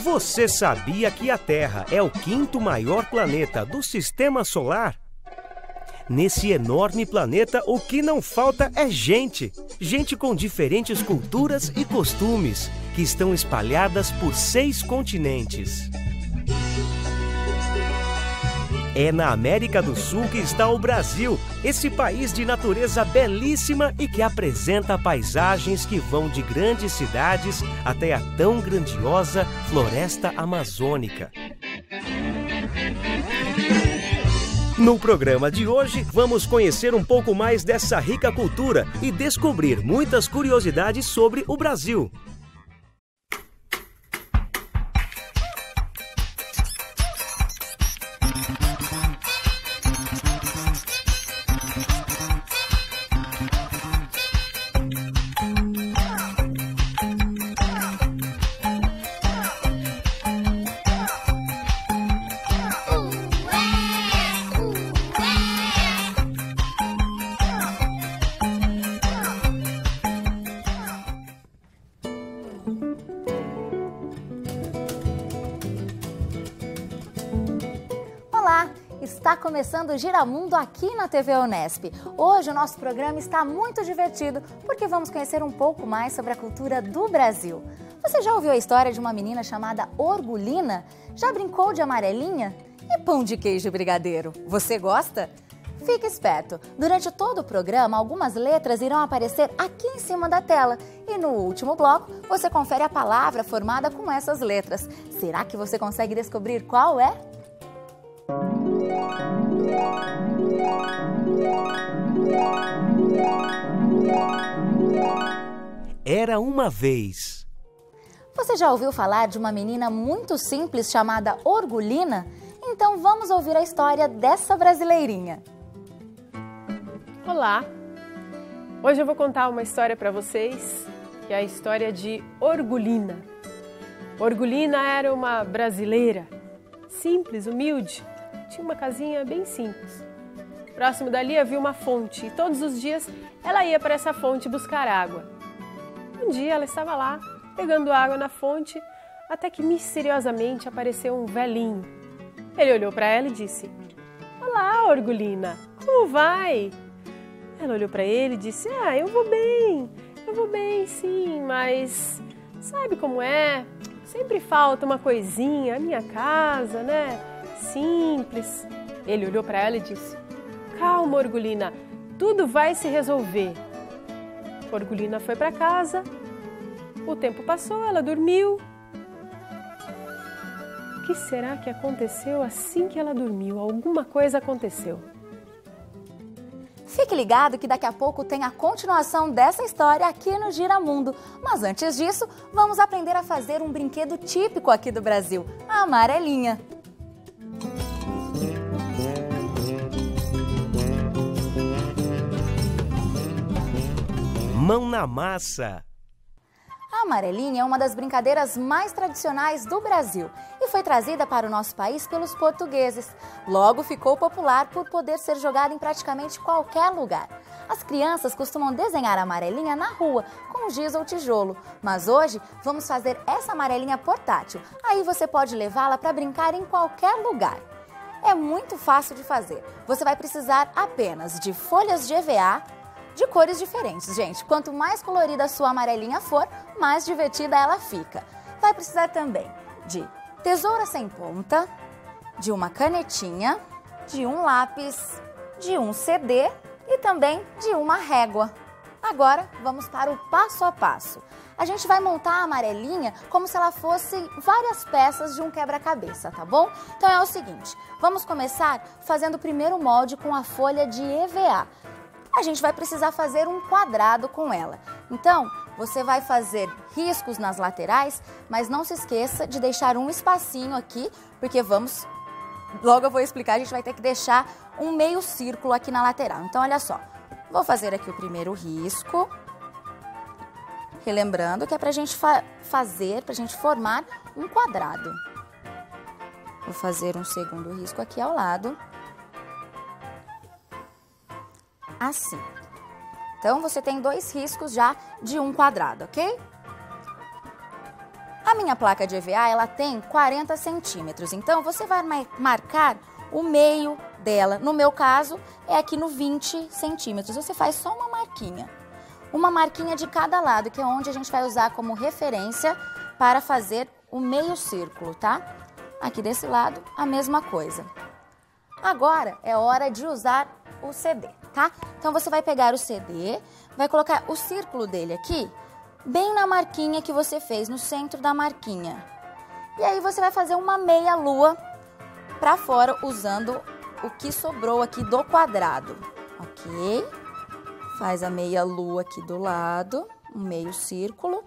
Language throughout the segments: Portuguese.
Você sabia que a Terra é o quinto maior planeta do Sistema Solar? Nesse enorme planeta, o que não falta é gente. Gente com diferentes culturas e costumes, que estão espalhadas por 6 continentes. É na América do Sul que está o Brasil, esse país de natureza belíssima e que apresenta paisagens que vão de grandes cidades até a tão grandiosa floresta amazônica. No programa de hoje, vamos conhecer um pouco mais dessa rica cultura e descobrir muitas curiosidades sobre o Brasil. Está começando o Giramundo aqui na TV Unesp. Hoje o nosso programa está muito divertido porque vamos conhecer um pouco mais sobre a cultura do Brasil. Você já ouviu a história de uma menina chamada Orgulina? Já brincou de amarelinha? E pão de queijo brigadeiro? Você gosta? Fique esperto! Durante todo o programa, algumas letras irão aparecer aqui em cima da tela. E no último bloco, você confere a palavra formada com essas letras. Será que você consegue descobrir qual é? Era uma vez. Você já ouviu falar de uma menina muito simples chamada Orgulina? Então vamos ouvir a história dessa brasileirinha. Olá! Hoje eu vou contar uma história para vocês, que é a história de Orgulina. Orgulina era uma brasileira, simples, humilde, tinha uma casinha bem simples. Próximo dali havia uma fonte e todos os dias ela ia para essa fonte buscar água. Um dia ela estava lá, pegando água na fonte, até que misteriosamente apareceu um velhinho. Ele olhou para ela e disse: "Olá, Orgulina, como vai?" Ela olhou para ele e disse: eu vou bem sim, mas sabe como é? Sempre falta uma coisinha, a minha casa, né? Simples." Ele olhou para ela e disse: "Calma, Orgulina, tudo vai se resolver." Orgulina foi para casa, o tempo passou, ela dormiu. O que será que aconteceu assim que ela dormiu? Alguma coisa aconteceu. Fique ligado que daqui a pouco tem a continuação dessa história aqui no Giramundo. Mas antes disso, vamos aprender a fazer um brinquedo típico aqui do Brasil, a amarelinha. Mão na massa. A amarelinha é uma das brincadeiras mais tradicionais do Brasil e foi trazida para o nosso país pelos portugueses. Logo ficou popular por poder ser jogada em praticamente qualquer lugar. As crianças costumam desenhar a amarelinha na rua, com giz ou tijolo, mas hoje vamos fazer essa amarelinha portátil. Aí você pode levá-la para brincar em qualquer lugar. É muito fácil de fazer. Você vai precisar apenas de folhas de EVA, de cores diferentes, gente. Quanto mais colorida a sua amarelinha for, mais divertida ela fica. Vai precisar também de tesoura sem ponta, de uma canetinha, de um lápis, de um CD e também de uma régua. Agora, vamos para o passo a passo. A gente vai montar a amarelinha como se ela fosse várias peças de um quebra-cabeça, tá bom? Então é o seguinte, vamos começar fazendo o primeiro molde com a folha de EVA. A gente vai precisar fazer um quadrado com ela. Então, você vai fazer riscos nas laterais, mas não se esqueça de deixar um espacinho aqui, porque logo eu vou explicar, a gente vai ter que deixar um meio círculo aqui na lateral. Então, olha só, vou fazer aqui o primeiro risco, relembrando que é pra gente formar um quadrado. Vou fazer um segundo risco aqui ao lado. Assim. Então, você tem 2 riscos já de um quadrado, ok? A minha placa de EVA, ela tem 40 centímetros, então você vai marcar o meio dela. No meu caso, é aqui no 20 centímetros. Você faz só uma marquinha de cada lado, que é onde a gente vai usar como referência para fazer o meio círculo, tá? Aqui desse lado, a mesma coisa. Agora é hora de usar o CD, tá? Então você vai pegar o CD, vai colocar o círculo dele aqui, bem na marquinha que você fez, no centro da marquinha. E aí você vai fazer uma meia lua para fora, usando o que sobrou aqui do quadrado, ok? Faz a meia lua aqui do lado, um meio círculo.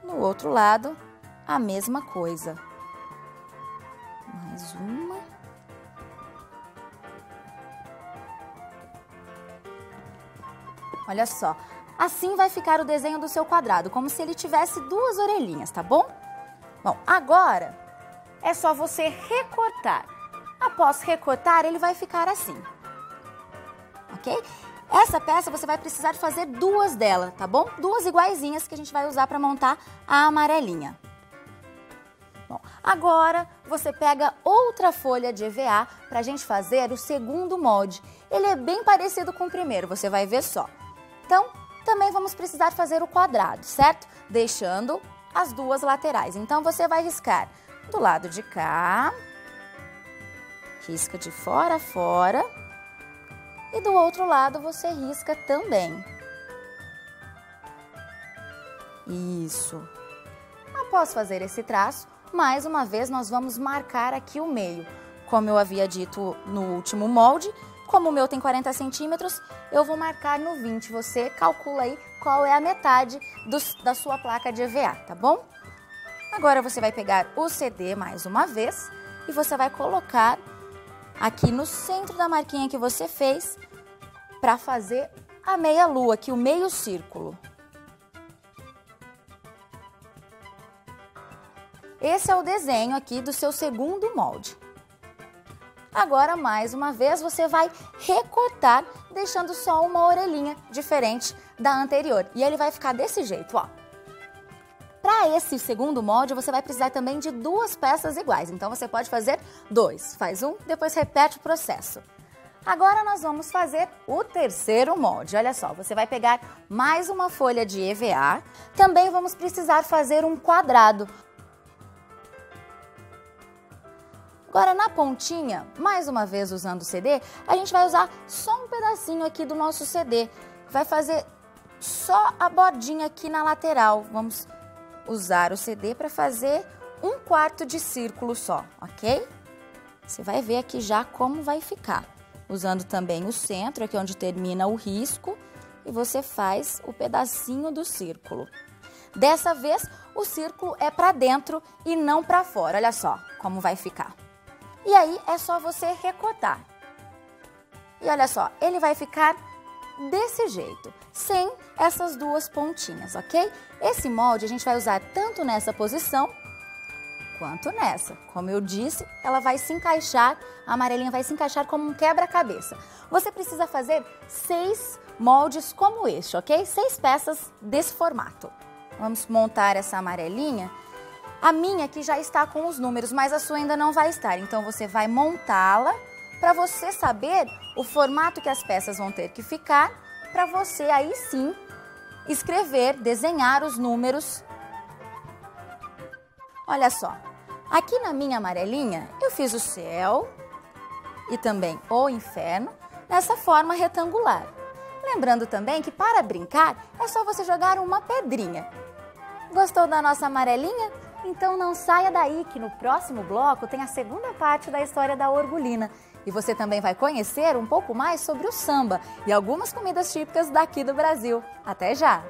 No outro lado, a mesma coisa. Mais uma. Olha só, assim vai ficar o desenho do seu quadrado, como se ele tivesse duas orelhinhas, tá bom? Bom, agora é só você recortar. Após recortar, ele vai ficar assim, ok? Essa peça você vai precisar fazer duas dela, tá bom? Duas iguaizinhas que a gente vai usar para montar a amarelinha. Bom, agora você pega outra folha de EVA para a gente fazer o segundo molde. Ele é bem parecido com o primeiro, você vai ver só. Então, também vamos precisar fazer o quadrado, certo? Deixando as duas laterais. Então, você vai riscar do lado de cá, risca de fora a fora, e do outro lado você risca também. Isso. Após fazer esse traço, mais uma vez nós vamos marcar aqui o meio. Como eu havia dito no último molde, como o meu tem 40 centímetros, eu vou marcar no 20. Você calcula aí qual é a metade da sua placa de EVA, tá bom? Agora você vai pegar o CD mais uma vez e você vai colocar aqui no centro da marquinha que você fez para fazer a meia lua, aqui o meio círculo. Esse é o desenho aqui do seu segundo molde. Agora, mais uma vez, você vai recortar, deixando só uma orelhinha diferente da anterior. E ele vai ficar desse jeito, ó. Para esse segundo molde, você vai precisar também de duas peças iguais. Então, você pode fazer dois. Faz um, depois repete o processo. Agora, nós vamos fazer o terceiro molde. Olha só, você vai pegar mais uma folha de EVA. Também vamos precisar fazer um quadrado. Agora, na pontinha, mais uma vez usando o CD, a gente vai usar só um pedacinho aqui do nosso CD. Vai fazer só a bordinha aqui na lateral. Vamos usar o CD para fazer um quarto de círculo só, ok? Você vai ver aqui já como vai ficar. Usando também o centro, aqui onde termina o risco, e você faz o pedacinho do círculo. Dessa vez, o círculo é para dentro e não para fora. Olha só como vai ficar. E aí, é só você recortar. E olha só, ele vai ficar desse jeito, sem essas duas pontinhas, ok? Esse molde a gente vai usar tanto nessa posição quanto nessa. Como eu disse, ela vai se encaixar, a amarelinha vai se encaixar como um quebra-cabeça. Você precisa fazer 6 moldes como este, ok? 6 peças desse formato. Vamos montar essa amarelinha. A minha aqui já está com os números, mas a sua ainda não vai estar. Então, você vai montá-la para você saber o formato que as peças vão ter que ficar, para você aí sim escrever, desenhar os números. Olha só, aqui na minha amarelinha eu fiz o céu e também o inferno nessa forma retangular. Lembrando também que para brincar é só você jogar uma pedrinha. Gostou da nossa amarelinha? Então não saia daí que no próximo bloco tem a segunda parte da história da Orgulina. E você também vai conhecer um pouco mais sobre o samba e algumas comidas típicas daqui do Brasil. Até já!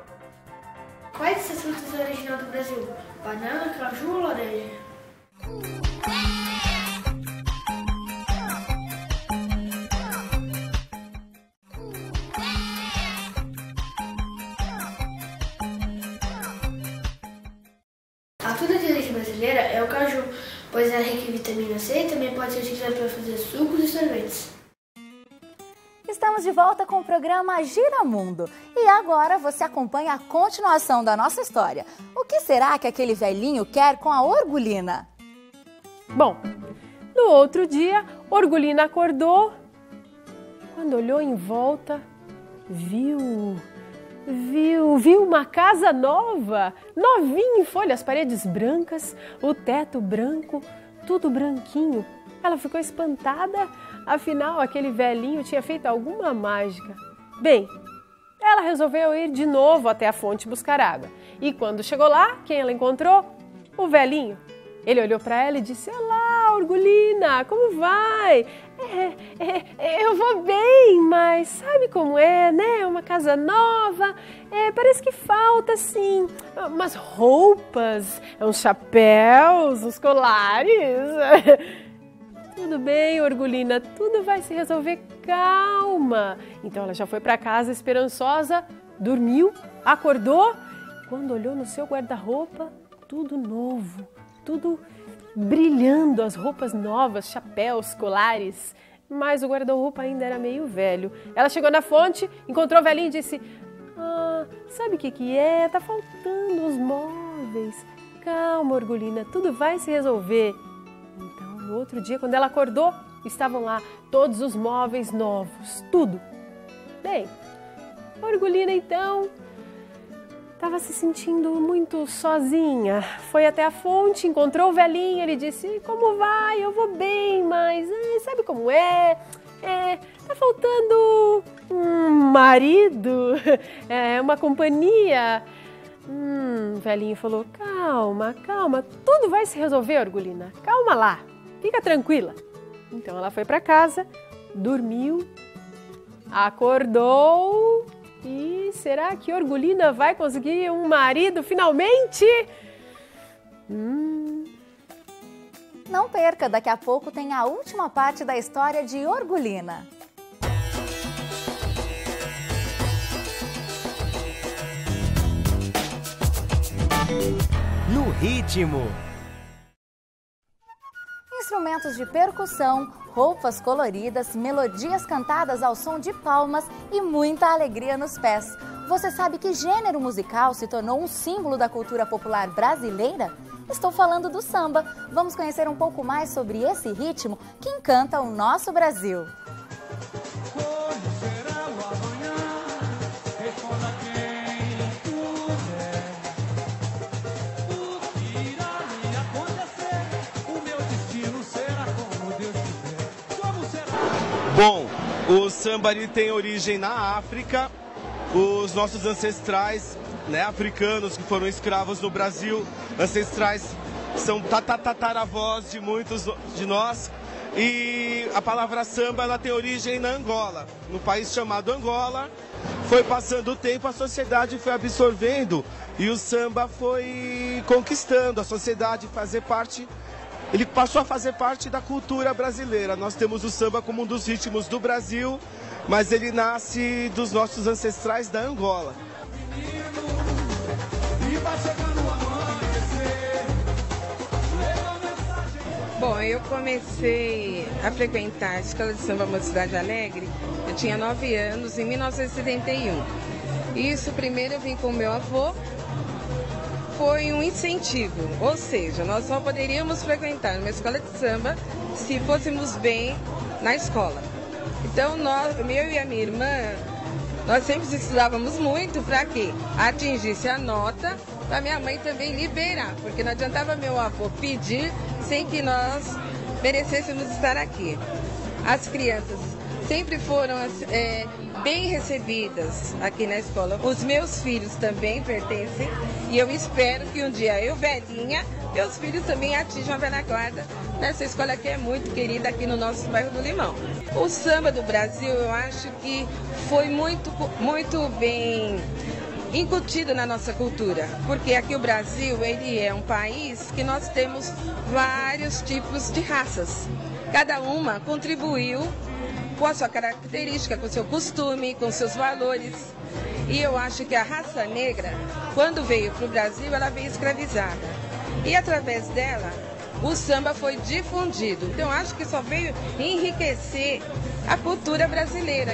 Quais essas frutas é original do Brasil? Banana, caju ou laranja? A fruta de origem brasileira é o caju, pois ela é rica em vitamina C e também pode ser utilizada para fazer sucos e sorvetes. Estamos Estamos de volta com o programa Giramundo. E agora você acompanha a continuação da nossa história. O que será que aquele velhinho quer com a Orgulina? Bom, no outro dia, Orgulina acordou. Quando olhou em volta, viu uma casa nova, novinha em folhas, paredes brancas, o teto branco, tudo branquinho. Ela ficou espantada, afinal aquele velhinho tinha feito alguma mágica. Bem, ela resolveu ir de novo até a fonte buscar água. E quando chegou lá, quem ela encontrou? O velhinho. Ele olhou para ela e disse: "Olá, Orgulina, como vai? Eu vou bem, mas sabe como é, né? Uma casa nova, parece que falta, assim, umas roupas, uns chapéus, uns colares." "Tudo bem, Orgulina, tudo vai se resolver, calma." Então ela já foi para casa esperançosa, dormiu, acordou. Quando olhou no seu guarda-roupa, tudo novo, tudo brilhando, as roupas novas, chapéus, colares. Mas o guarda-roupa ainda era meio velho. Ela chegou na fonte, encontrou o velhinho e disse: "Sabe o que é? Tá faltando uns móveis. Calma, Orgulina, tudo vai se resolver." Então, no outro dia, quando ela acordou, estavam lá todos os móveis novos, tudo. Bem, a Orgulina então estava se sentindo muito sozinha. Foi até a fonte, encontrou o velhinho, ele disse: "Como vai? Eu vou bem, mas sabe como é? Tá faltando um marido, uma companhia." O velhinho falou: "Calma, calma, tudo vai se resolver, Orgulina. Calma lá, fica tranquila." Então ela foi para casa, dormiu, acordou. E será que Orgulina vai conseguir um marido finalmente? Não perca, daqui a pouco tem a última parte da história de Orgulina. No ritmo. Instrumentos de percussão, roupas coloridas, melodias cantadas ao som de palmas e muita alegria nos pés. Você sabe que gênero musical se tornou um símbolo da cultura popular brasileira? Estou falando do samba. Vamos conhecer um pouco mais sobre esse ritmo que encanta o nosso Brasil. Bom, o samba ele tem origem na África. Os nossos ancestrais, né, africanos que foram escravos no Brasil, ancestrais são tataravós de muitos de nós. E a palavra samba ela tem origem na Angola, no país chamado Angola. Foi passando o tempo, a sociedade foi absorvendo e o samba foi conquistando a sociedade, ele passou a fazer parte da cultura brasileira. Nós temos o samba como um dos ritmos do Brasil, mas ele nasce dos nossos ancestrais da Angola. Bom, eu comecei a frequentar a Escola de Samba Mocidade Alegre, eu tinha 9 anos, em 1971. Isso, primeiro eu vim com o meu avô, foi um incentivo, ou seja, nós só poderíamos frequentar uma escola de samba se fôssemos bem na escola. Então, eu e a minha irmã, nós sempre estudávamos muito para que atingisse a nota, para minha mãe também liberar, porque não adiantava meu avô pedir sem que nós merecêssemos estar aqui. As crianças sempre foram bem recebidas aqui na escola. Os meus filhos também pertencem e eu espero que um dia eu, velhinha, meus filhos também atinjam a velha guarda nessa escola que é muito querida aqui no nosso bairro do Limão. O samba do Brasil, eu acho que foi muito bem incutido na nossa cultura, porque aqui o Brasil, ele é um país que nós temos vários tipos de raças. Cada uma contribuiu com a sua característica, com o seu costume, com seus valores. E eu acho que a raça negra, quando veio para o Brasil, ela veio escravizada. E através dela, o samba foi difundido. Então, acho que só veio enriquecer a cultura brasileira.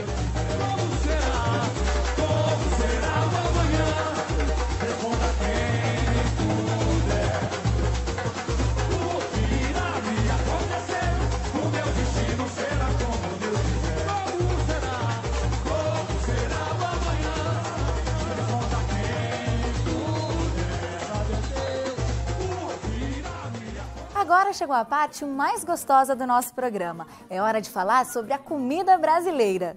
Agora chegou a parte mais gostosa do nosso programa. É hora de falar sobre a comida brasileira.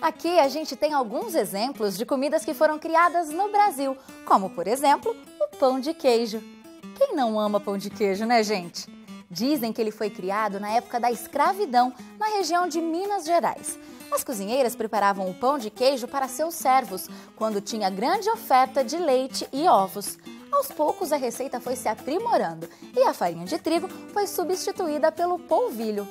Aqui a gente tem alguns exemplos de comidas que foram criadas no Brasil, como, por exemplo, o pão de queijo. Quem não ama pão de queijo, né, gente? Dizem que ele foi criado na época da escravidão, na região de Minas Gerais. As cozinheiras preparavam o pão de queijo para seus servos, quando tinha grande oferta de leite e ovos. Aos poucos, a receita foi se aprimorando e a farinha de trigo foi substituída pelo polvilho.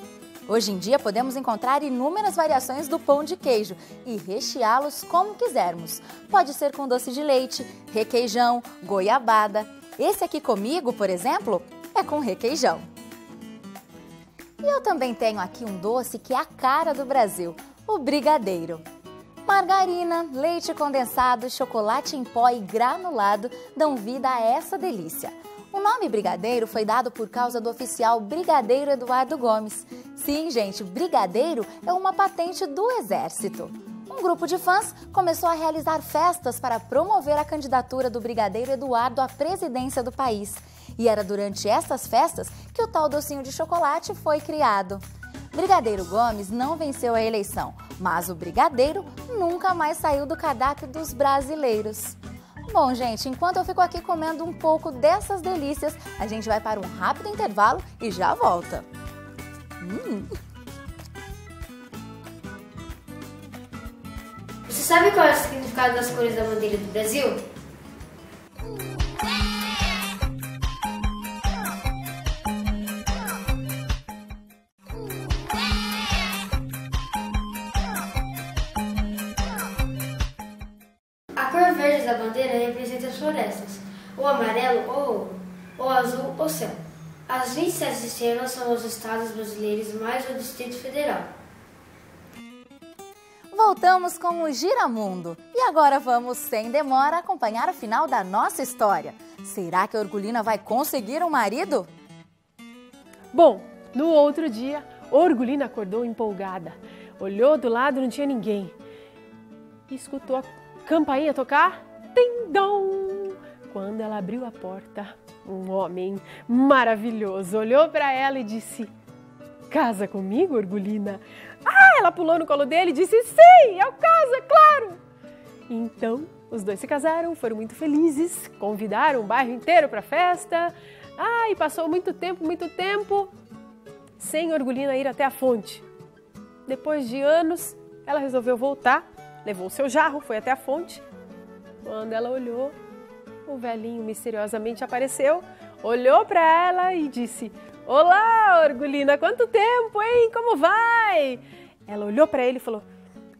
Hoje em dia, podemos encontrar inúmeras variações do pão de queijo e recheá-los como quisermos. Pode ser com doce de leite, requeijão, goiabada. Esse aqui comigo, por exemplo, é com requeijão. E eu também tenho aqui um doce que é a cara do Brasil, o brigadeiro. Margarina, leite condensado, chocolate em pó e granulado dão vida a essa delícia. O nome brigadeiro foi dado por causa do oficial Brigadeiro Eduardo Gomes. Sim, gente, brigadeiro é uma patente do Exército. Um grupo de fãs começou a realizar festas para promover a candidatura do Brigadeiro Eduardo à presidência do país. E era durante estas festas que o tal docinho de chocolate foi criado. Brigadeiro Gomes não venceu a eleição, mas o brigadeiro nunca mais saiu do cardápio dos brasileiros. Bom, gente, enquanto eu fico aqui comendo um pouco dessas delícias, a gente vai para um rápido intervalo e já volta. Você sabe qual é o significado das cores da bandeira do Brasil? A cor verde da bandeira representa as florestas, o amarelo ou ouro, o azul o céu. As 27 estrelas são os estados brasileiros mais o Distrito Federal. Voltamos com o Giramundo e agora vamos, sem demora, acompanhar o final da nossa história. Será que a Orgulina vai conseguir um marido? Bom, no outro dia, Orgulina acordou empolgada. Olhou do lado, não tinha ninguém. E escutou a campainha tocar, tim-dom! Quando ela abriu a porta, um homem maravilhoso olhou para ela e disse: "Casa comigo, Orgulina?" Ela pulou no colo dele e disse: "Sim, eu caso, é claro!" Então, os dois se casaram, foram muito felizes, convidaram o bairro inteiro para a festa. E passou muito tempo, sem Orgulina ir até a fonte. Depois de anos, ela resolveu voltar, levou o seu jarro, foi até a fonte. Quando ela olhou, o velhinho misteriosamente apareceu, olhou para ela e disse: "Olá, Orgulina, quanto tempo, hein? Como vai?" Ela olhou para ele e falou: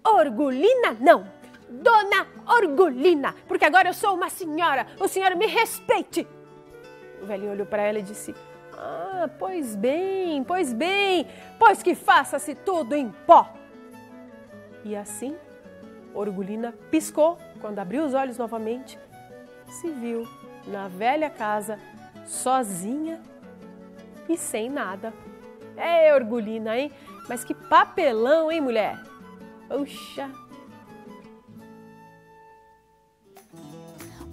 "Orgulina não, Dona Orgulina, porque agora eu sou uma senhora, o senhor me respeite." O velhinho olhou para ela e disse: Pois bem, pois que faça-se tudo em pó." E assim, Orgulina piscou, quando abriu os olhos novamente, se viu na velha casa, sozinha e sem nada. Orgulina, hein? Mas que papelão, hein, mulher? Puxa!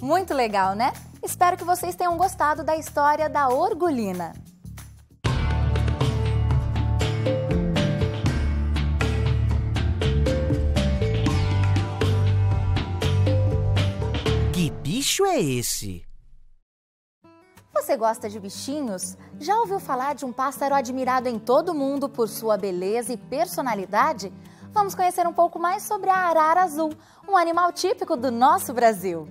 Muito legal, né? Espero que vocês tenham gostado da história da Orgulina. Que bicho é esse? Você gosta de bichinhos? Já ouviu falar de um pássaro admirado em todo o mundo por sua beleza e personalidade? Vamos conhecer um pouco mais sobre a arara azul, um animal típico do nosso Brasil.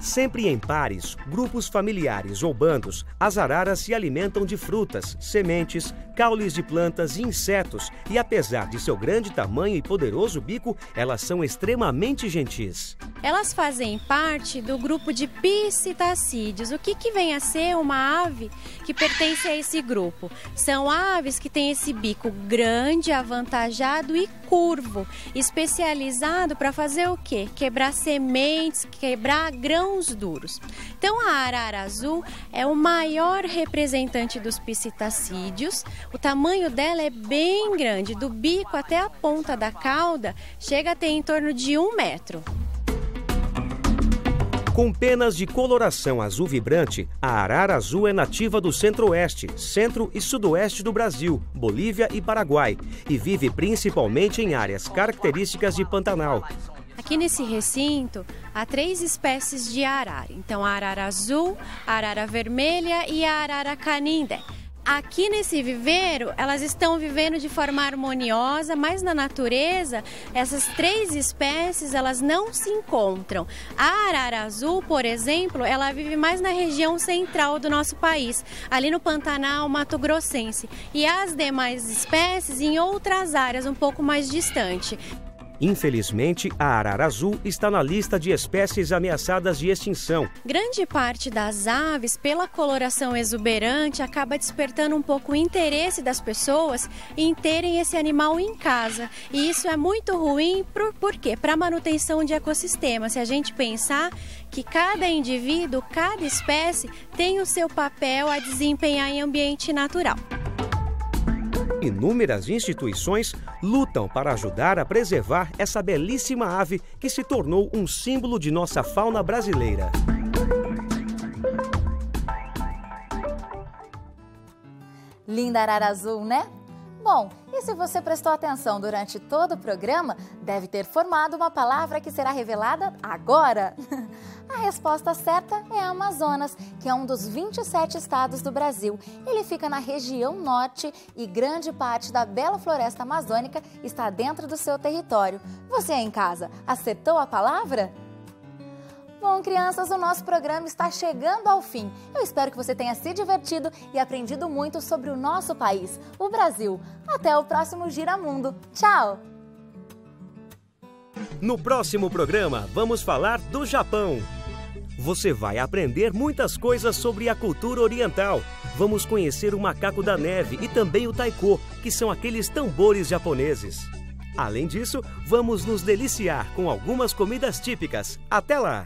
Sempre em pares, grupos familiares ou bandos, as araras se alimentam de frutas, sementes, caules de plantas e insetos e, apesar de seu grande tamanho e poderoso bico, elas são extremamente gentis. Elas fazem parte do grupo de piscitacídeos. O que vem a ser uma ave que pertence a esse grupo? São aves que têm esse bico grande, avantajado e curvo, especializado para fazer o quê? Quebrar sementes, quebrar grãos duros. Então a arara azul é o maior representante dos piscitacídeos. O tamanho dela é bem grande, do bico até a ponta da cauda chega a ter em torno de 1 metro. Com penas de coloração azul vibrante, a arara azul é nativa do centro-oeste, centro e sudoeste do Brasil, Bolívia e Paraguai, e vive principalmente em áreas características de Pantanal. Aqui nesse recinto há 3 espécies de arara. Então a arara azul, a arara vermelha e a arara canindé. Aqui nesse viveiro, elas estão vivendo de forma harmoniosa, mas na natureza, essas 3 espécies, elas não se encontram. A arara azul, por exemplo, ela vive mais na região central do nosso país, ali no Pantanal Mato Grossense, e as demais espécies em outras áreas um pouco mais distantes. Infelizmente, a arara azul está na lista de espécies ameaçadas de extinção. Grande parte das aves, pela coloração exuberante, acaba despertando um pouco o interesse das pessoas em terem esse animal em casa. E isso é muito ruim, por quê? Para a manutenção de ecossistema. Se a gente pensar que cada indivíduo, cada espécie tem o seu papel a desempenhar em ambiente natural. Inúmeras instituições lutam para ajudar a preservar essa belíssima ave que se tornou um símbolo de nossa fauna brasileira. Linda arara azul, né? Bom, e se você prestou atenção durante todo o programa, deve ter formado uma palavra que será revelada agora. A resposta certa é Amazonas, que é um dos 27 estados do Brasil. Ele fica na região norte e grande parte da bela floresta amazônica está dentro do seu território. Você aí em casa, acertou a palavra? Bom, crianças, o nosso programa está chegando ao fim. Eu espero que você tenha se divertido e aprendido muito sobre o nosso país, o Brasil. Até o próximo Giramundo. Tchau! No próximo programa, vamos falar do Japão. Você vai aprender muitas coisas sobre a cultura oriental. Vamos conhecer o macaco da neve e também o taiko, que são aqueles tambores japoneses. Além disso, vamos nos deliciar com algumas comidas típicas. Até lá!